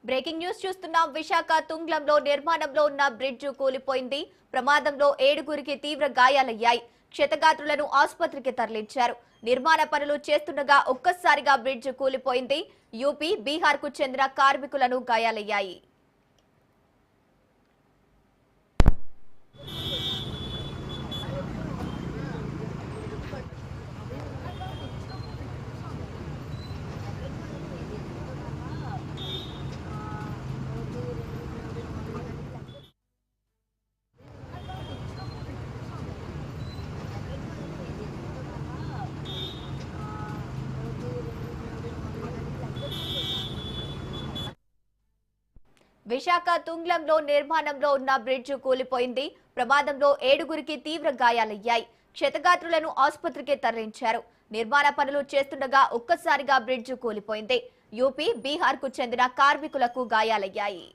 Breaking news చూస్తున్నాం. విశాఖ తుంగ్లంలో నిర్మాణంలో ఉన్న బ్రిడ్జ్ కూలిపోయింది. ప్రమాదంలో 7గురికి తీవ్ర గాయాలయ్యాయి. క్షతగాత్రులను ఆసుపత్రికి తరలించారు. నిర్మాణ పనులు చేస్తుండగా ఒక్కసారిగా బ్రిడ్జ్ కూలిపోయింది. యూపీ, బీహార్ కు చెందిన కార్మికులను గాయాలయ్యాయి. విశాఖ తుంగ్లంలో నిర్మాణంలో ఉన్న బ్రిడ్జ్ కూలిపోయింది. ప్రమాదంలో 7గురికి తీవ్ర గాయాలయ్యాయి. క్షతగాత్రులను ఆసుపత్రికి తరలించారు. నిర్మాణ పనులు చేస్తుండగా ఒక్కసారిగా బ్రిడ్జ్ కూలిపోయింది. యూపీ, బీహార్ కు చెందిన కార్మికులకు గాయాలయ్యాయి.